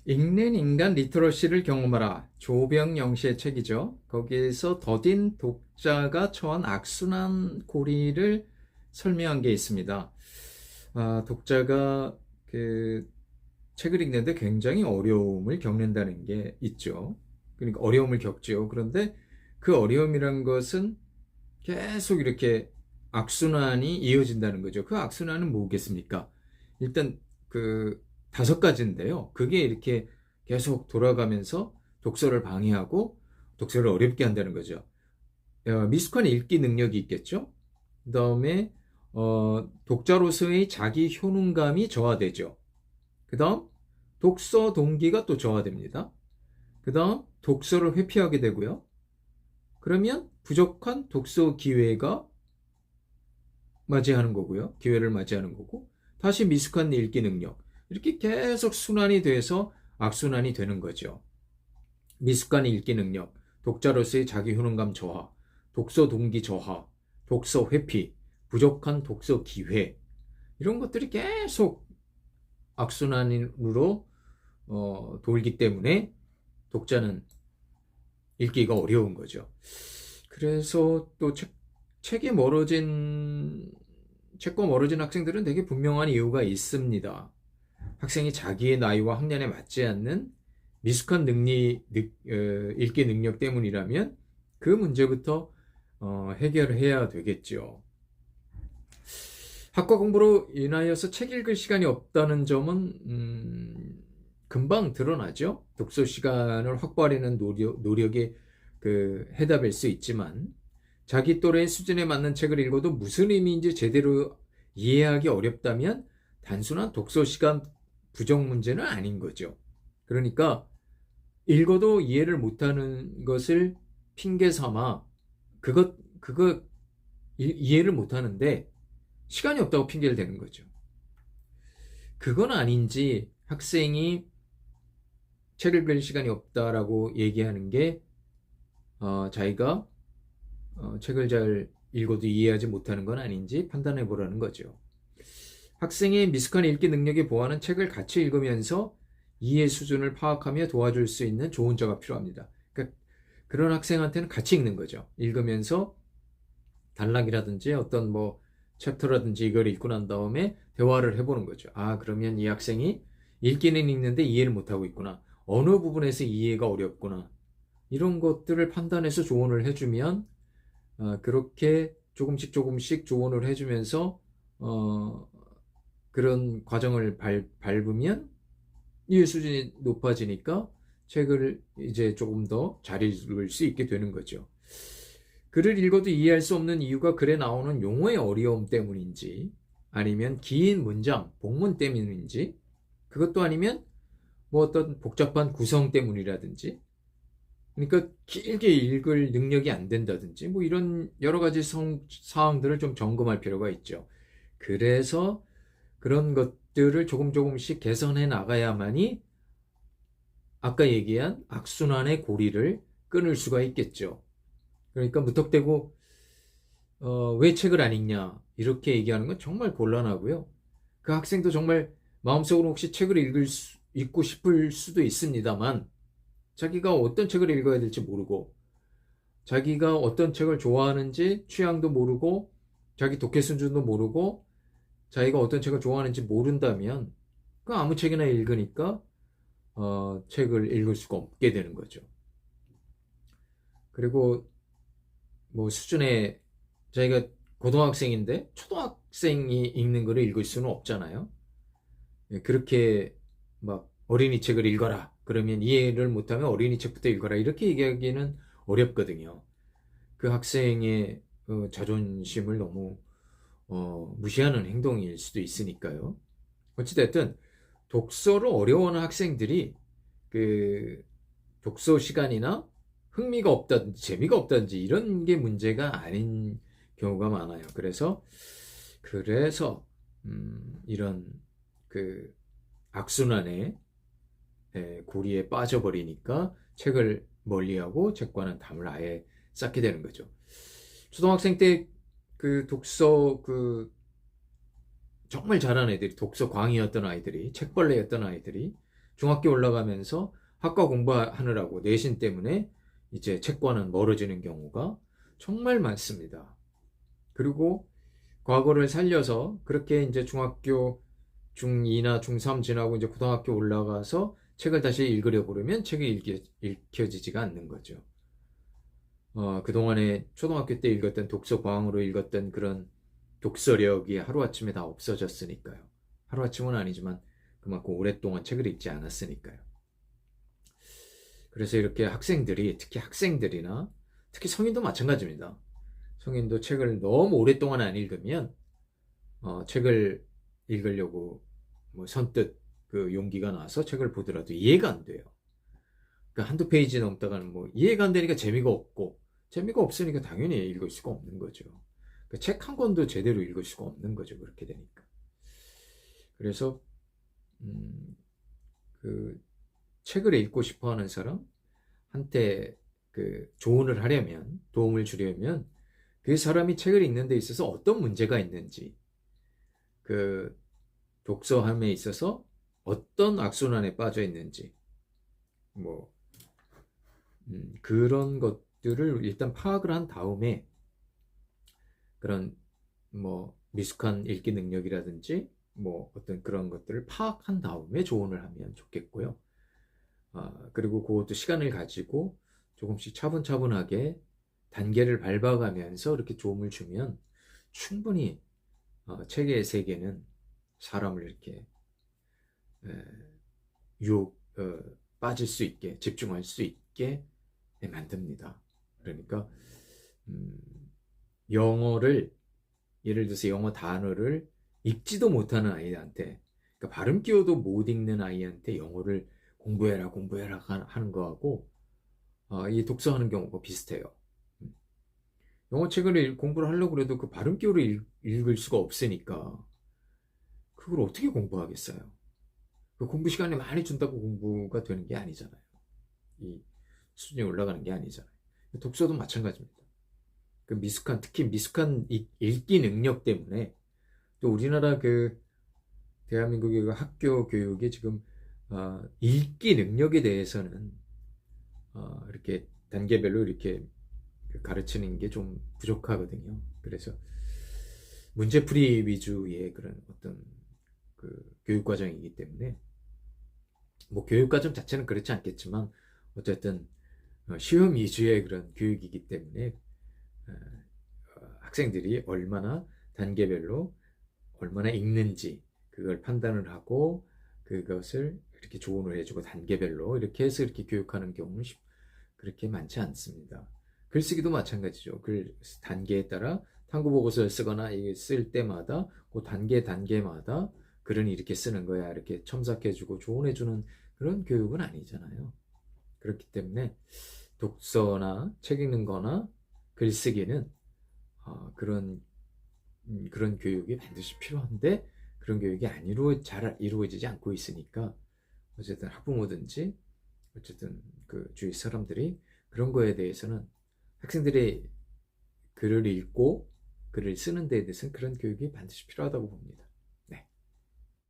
읽는 인간 리터러시를 경험하라. 조병영 씨의 책이죠. 거기에서 더딘 독자가 처한 악순환 고리를 설명한 게 있습니다. 독자가 그 책을 읽는데 굉장히 어려움을 겪는다는 게 있죠. 그러니까 어려움을 겪죠. 그런데 그 어려움이란 것은 계속 이렇게 악순환이 이어진다는 거죠. 그 악순환은 뭐겠습니까? 일단 그 5가지인데요. 그게 이렇게 계속 돌아가면서 독서를 방해하고 독서를 어렵게 한다는 거죠. 미숙한 읽기 능력이 있겠죠. 그 다음에 독자로서의 자기 효능감이 저하되죠. 그 다음 독서 동기가 또 저하됩니다. 그 다음 독서를 회피하게 되고요. 그러면 부족한 독서 기회가 맞이하는 거고요. 기회를 맞이하는 거고, 다시 미숙한 읽기 능력. 이렇게 계속 순환이 돼서 악순환이 되는 거죠. 미숙한 읽기 능력, 독자로서의 자기 효능감 저하, 독서 동기 저하, 독서 회피, 부족한 독서 기회. 이런 것들이 계속 악순환으로 돌기 때문에 독자는 읽기가 어려운 거죠. 그래서 또 책이 멀어진 책과 멀어진 학생들은 되게 분명한 이유가 있습니다. 학생이 자기의 나이와 학년에 맞지 않는 미숙한 읽기 능력 때문이라면 그 문제부터 해결을 해야 되겠죠. 학과 공부로 인하여서 책 읽을 시간이 없다는 점은 금방 드러나죠. 독서 시간을 확보하려는 노력이 그 해답일 수 있지만 자기 또래의 수준에 맞는 책을 읽어도 무슨 의미인지 제대로 이해하기 어렵다면 단순한 독서 시간 부족 문제는 아닌 거죠. 그러니까 읽어도 이해를 못하는 것을 핑계 삼아 그거 이해를 못하는데 시간이 없다고 핑계를 대는 거죠. 그건 아닌지 학생이 책 읽을 시간이 없다라고 얘기하는 게 자기가 책을 잘 읽어도 이해하지 못하는 건 아닌지 판단해 보라는 거죠. 학생의 미숙한 읽기 능력에 보완한 책을 같이 읽으면서 이해 수준을 파악하며 도와줄 수 있는 조언자가 필요합니다. 그러니까 그런 학생한테는 같이 읽는 거죠. 읽으면서 단락이라든지 어떤 뭐 챕터라든지 이걸 읽고 난 다음에 대화를 해보는 거죠. 그러면 이 학생이 읽기는 읽는데 이해를 못하고 있구나. 어느 부분에서 이해가 어렵구나. 이런 것들을 판단해서 조언을 해주면 그렇게 조금씩 조언을 해주면서 그런 과정을 밟으면 이해 수준이 높아지니까 책을 이제 조금 더 잘 읽을 수 있게 되는 거죠. 글을 읽어도 이해할 수 없는 이유가 글에 나오는 용어의 어려움 때문인지 아니면 긴 문장, 복문 때문인지 그것도 아니면 뭐 어떤 복잡한 구성 때문이라든지 그러니까 길게 읽을 능력이 안 된다든지 뭐 이런 여러 가지 사항들을 좀 점검할 필요가 있죠. 그래서 그런 것들을 조금씩 개선해 나가야만이 아까 얘기한 악순환의 고리를 끊을 수가 있겠죠. 그러니까 무턱대고 왜 책을 안 읽냐 이렇게 얘기하는 건 정말 곤란하고요. 그 학생도 정말 마음속으로 혹시 책을 읽고 싶을 수도 있습니다만 자기가 어떤 책을 읽어야 될지 모르고 자기가 어떤 책을 좋아하는지 취향도 모르고 자기 독해 수준도 모르고 자기가 어떤 책을 좋아하는지 모른다면 그 아무 책이나 읽으니까 책을 읽을 수가 없게 되는 거죠. 그리고 뭐 수준에 자기가 고등학생인데 초등학생이 읽는 거를 읽을 수는 없잖아요. 그렇게 막 어린이 책을 읽어라. 그러면 이해를 못하면 어린이 책부터 읽어라. 이렇게 얘기하기는 어렵거든요. 그 학생의 자존심을 너무 무시하는 행동일 수도 있으니까요. 어찌됐든 독서를 어려워하는 학생들이 그 독서 시간이나 흥미가 없다든지 재미가 없다든지 이런 게 문제가 아닌 경우가 많아요. 그래서 이런 그 악순환의 고리에 빠져버리니까 책을 멀리하고 책과는 담을 아예 쌓게 되는 거죠. 초등학생 때 그 독서 정말 잘하는 애들이 독서 광이었던 아이들이 책벌레였던 아이들이 중학교 올라가면서 학과 공부하느라고 내신 때문에 이제 책과는 멀어지는 경우가 정말 많습니다. 그리고 과거를 살려서 그렇게 이제 중학교 중2나 중3 지나고 이제 고등학교 올라가서 책을 다시 읽으려고 그러면 책이 읽혀지지가 않는 거죠. 그동안에 초등학교 때 읽었던 독서 과흥으로 읽었던 그런 독서력이 하루아침에 다 없어졌으니까요. 하루아침은 아니지만 그만큼 오랫동안 책을 읽지 않았으니까요. 그래서 이렇게 학생들이, 특히 학생들이나 특히 성인도 마찬가지입니다. 성인도 책을 너무 오랫동안 안 읽으면 책을 읽으려고 뭐 선뜻 그 용기가 나서 책을 보더라도 이해가 안 돼요. 그러니까 한두 페이지 넘다가는 뭐 이해가 안 되니까 재미가 없고, 재미가 없으니까 당연히 읽을 수가 없는 거죠. 그러니까 책 한 권도 제대로 읽을 수가 없는 거죠. 그렇게 되니까. 그래서 그 책을 읽고 싶어 하는 사람한테 그 조언을 하려면, 도움을 주려면 그 사람이 책을 읽는 데 있어서 어떤 문제가 있는지, 그 독서함에 있어서 어떤 악순환에 빠져 있는지, 뭐 그런 것들을 일단 파악을 한 다음에 그런 뭐 미숙한 읽기 능력이라든지 뭐 어떤 그런 것들을 파악한 다음에 조언을 하면 좋겠고요. 그리고 그것도 시간을 가지고 조금씩 차분차분하게 단계를 밟아가면서 이렇게 도움을 주면 충분히 책의 세계는 사람을 이렇게 빠질 수 있게, 집중할 수 있게 만듭니다. 그러니까 영어를, 예를 들어서 영어 단어를 읽지도 못하는 아이한테, 그러니까 발음 끼워도 못 읽는 아이한테 영어를 공부해라 하는 거하고 이 독서하는 경우가 비슷해요. 영어 책을 공부를 하려고 해도 그 발음 끼워를 읽을 수가 없으니까 그걸 어떻게 공부하겠어요? 그 공부 시간을 많이 준다고 공부가 되는 게 아니잖아요. 이 수준이 올라가는 게 아니잖아요. 독서도 마찬가지입니다. 그 특히 미숙한 읽기 능력 때문에, 또 우리나라 그 대한민국의 그 학교 교육이 지금 읽기 능력에 대해서는 이렇게 단계별로 이렇게 가르치는 게 좀 부족하거든요. 그래서 문제풀이 위주의 그런 어떤 그 교육과정이기 때문에, 뭐 교육과정 자체는 그렇지 않겠지만 어쨌든 시험 위주의 그런 교육이기 때문에 학생들이 얼마나 단계별로 얼마나 읽는지 그걸 판단을 하고 그것을 이렇게 조언을 해주고 단계별로 이렇게 해서 이렇게 교육하는 경우는 그렇게 많지 않습니다. 글쓰기도 마찬가지죠. 글 단계에 따라 탐구 보고서를 쓰거나 이게 쓸 때마다 그 단계마다 글은 이렇게 쓰는 거야, 이렇게 첨삭해주고 조언해주는 그런 교육은 아니잖아요. 그렇기 때문에 독서나 책 읽는 거나 글쓰기는 그런 교육이 반드시 필요한데, 그런 교육이 잘 이루어지지 않고 있으니까 어쨌든 학부모든지 어쨌든 그 주위 사람들이 그런 거에 대해서는, 학생들의 글을 읽고 글을 쓰는 데에 대해서는 그런 교육이 반드시 필요하다고 봅니다.